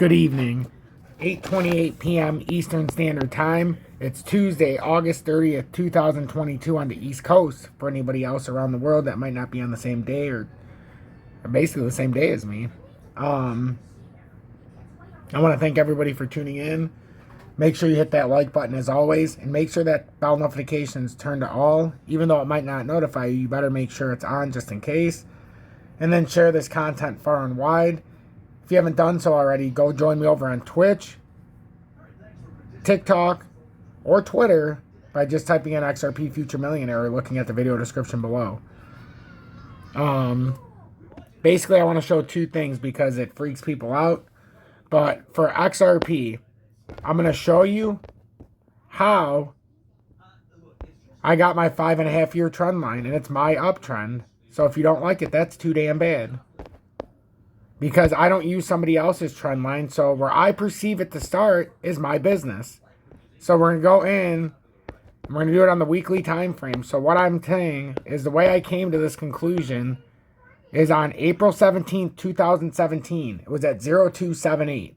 Good evening. 8:28 p.m. Eastern Standard Time. It's Tuesday, August 30th, 2022 on the East Coast. For anybody else around the world that might not be on the same day or basically the same day as me. I want to thank everybody for tuning in. Make sure you hit that like button as always, and make sure that bell notifications turn to all. Even though it might not notify you, you better make sure it's on just in case. And then share this content far and wide. If you haven't done so already, go join me over on Twitch, TikTok, or Twitter by just typing in XRPFUTUREMILIONAIRE or looking at the video description below. Basically, I want to show two things because it freaks people out. But for XRP, I'm going to show you how I got my 5.5-year trend line, and it's my uptrend. So if you don't like it, that's too damn bad. Because I don't use somebody else's trend line, so where I perceive it to start is my business. So we're going to go in, and we're going to do it on the weekly time frame. So what I'm saying is the way I came to this conclusion is on April 17th, 2017. It was at 0278.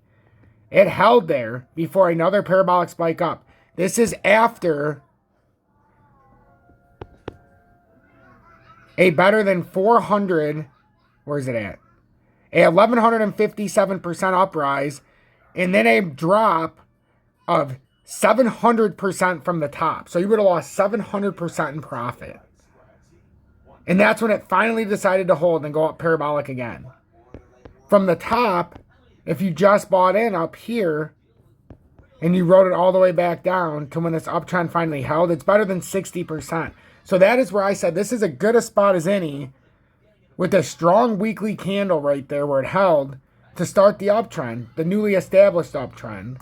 It held there before another parabolic spike up. This is after a better than 400, where's it at? A 1,157% uprise, and then a drop of 700% from the top. So you would have lost 700% in profit. And that's when it finally decided to hold and go up parabolic again. From the top, if you just bought in up here, and you rode it all the way back down to when this uptrend finally held, it's better than 60%. So that is where I said this is as good a spot as any, with a strong weekly candle right there where it held to start the uptrend, the newly established uptrend.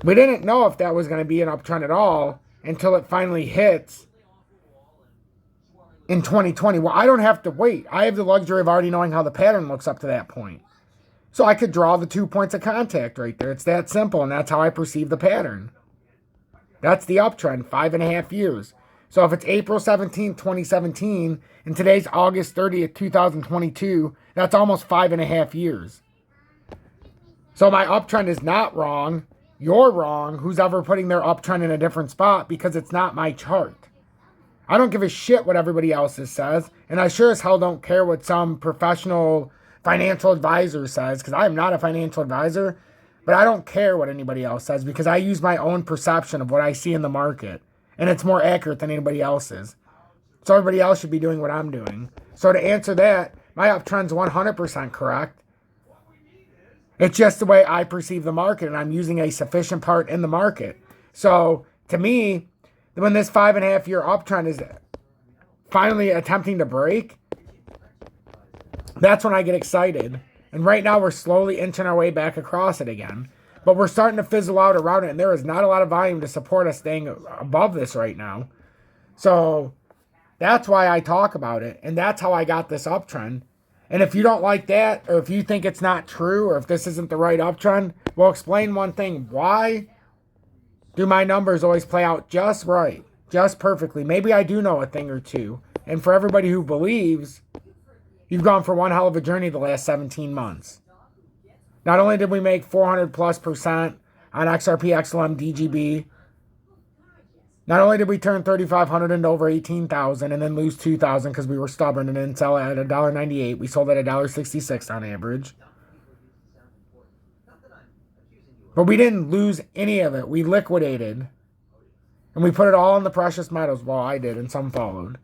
We didn't know if that was going to be an uptrend at all until it finally hits in 2020. Well, I don't have to wait. I have the luxury of already knowing how the pattern looks up to that point. So I could draw the 2 points of contact right there. It's that simple, and that's how I perceive the pattern. That's the uptrend, 5.5 years. So if it's April 17th, 2017, and today's August 30th, 2022, that's almost 5.5 years. So my uptrend is not wrong. You're wrong, who's ever putting their uptrend in a different spot, because it's not my chart. I don't give a shit what everybody else says, and I sure as hell don't care what some professional financial advisor says, because I am not a financial advisor, but I don't care what anybody else says, because I use my own perception of what I see in the market. And it's more accurate than anybody else's. So everybody else should be doing what I'm doing. So to answer that, my uptrend's 100% correct. It's just the way I perceive the market, and I'm using a sufficient part in the market. So to me, when this 5.5-year uptrend is finally attempting to break, that's when I get excited. And right now we're slowly inching our way back across it again. But we're starting to fizzle out around it, and there is not a lot of volume to support us staying above this right now. So that's why I talk about it, and that's how I got this uptrend. And if you don't like that, or if you think it's not true, or if this isn't the right uptrend, well, explain one thing. Why do my numbers always play out just right, just perfectly? Maybe I do know a thing or two. And for everybody who believes, you've gone for one hell of a journey the last 17 months. Not only did we make 400+% on XRP, XLM, DGB, not only did we turn 3,500 into over 18,000 and then lose 2,000 because we were stubborn and didn't sell at $1.98. We sold at $1.66 on average. But we didn't lose any of it. We liquidated. And we put it all in the precious metals. Well, I did, and some followed.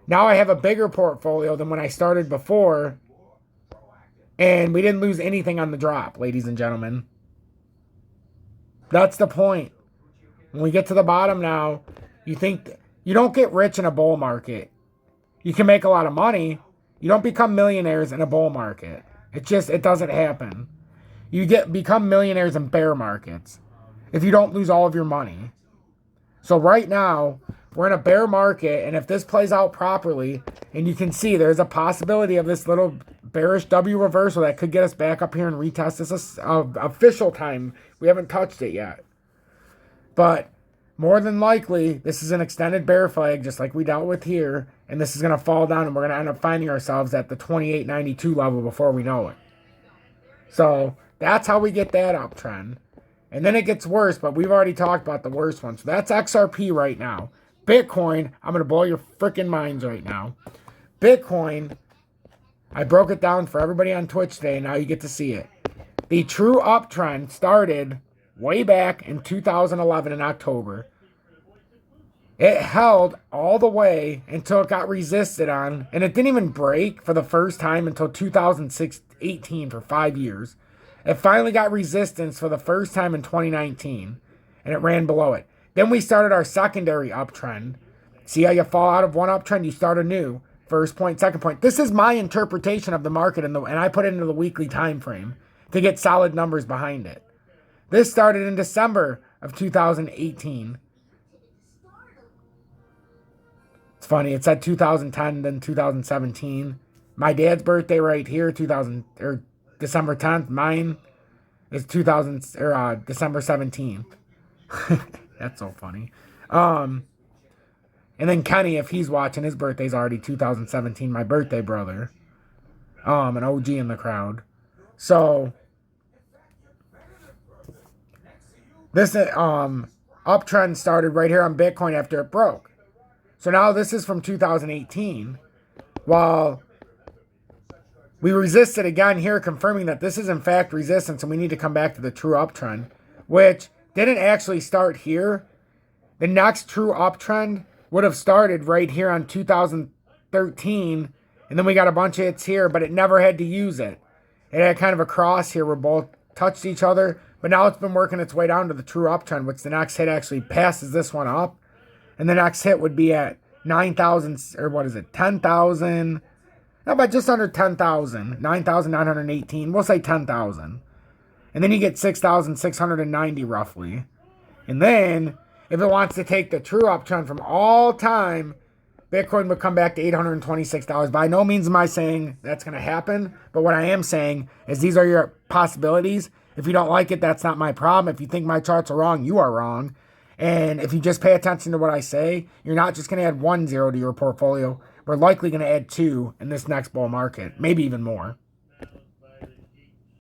Now I have a bigger portfolio than when I started before. And we didn't lose anything on the drop, ladies and gentlemen. That's the point. When we get to the bottom now, you think you don't get rich in a bull market. You can make a lot of money. You don't become millionaires in a bull market. It doesn't happen. You become millionaires in bear markets if you don't lose all of your money. So right now, we're in a bear market, and if this plays out properly, and you can see there's a possibility of this little bearish W reversal that could get us back up here and retest this official time. We haven't touched it yet. But more than likely, this is an extended bear flag, just like we dealt with here, and this is going to fall down, and we're going to end up finding ourselves at the 28.92 level before we know it. So That's how we get that uptrend. And then it gets worse, but we've already talked about the worst one. So that's XRP right now. Bitcoin, I'm going to blow your freaking minds right now. Bitcoin, I broke it down for everybody on Twitch today. Now you get to see it. The true uptrend started way back in 2011 in October. It held all the way until it got resisted on, and it didn't even break for the first time until 2018 for 5 years. It finally got resistance for the first time in 2019, and it ran below it. Then we started our secondary uptrend. See how you fall out of one uptrend, you start anew. First point, second point. This is my interpretation of the market, and I put it into the weekly time frame to get solid numbers behind it. This started in December of 2018. It's funny, it said 2010, then 2017. My dad's birthday right here, December 10th. Mine is December 17th. That's so funny. And then Kenny, if he's watching, his birthday's already 2017. My birthday brother. An OG in the crowd. So this uptrend started right here on Bitcoin after it broke. So now this is from 2018. While we resisted again here, confirming that this is in fact resistance and we need to come back to the true uptrend, which didn't actually start here. The next true uptrend would have started right here on 2013, and then we got a bunch of hits here, but it never had to use it. It had kind of a cross here where both touched each other, but now it's been working its way down to the true uptrend, which the next hit actually passes this one up, and the next hit would be at 9,000, or what is it, 10,000, no, but just under 10,000, 9,918, we'll say 10,000. And then you get 6,690 roughly. And then, if it wants to take the true uptrend from all time, Bitcoin would come back to $826. By no means am I saying that's going to happen, but what I am saying is these are your possibilities. If you don't like it, that's not my problem. If you think my charts are wrong, you are wrong. And if you just pay attention to what I say, you're not just going to add 1 0 to your portfolio. We're likely going to add 2 in this next bull market, maybe even more.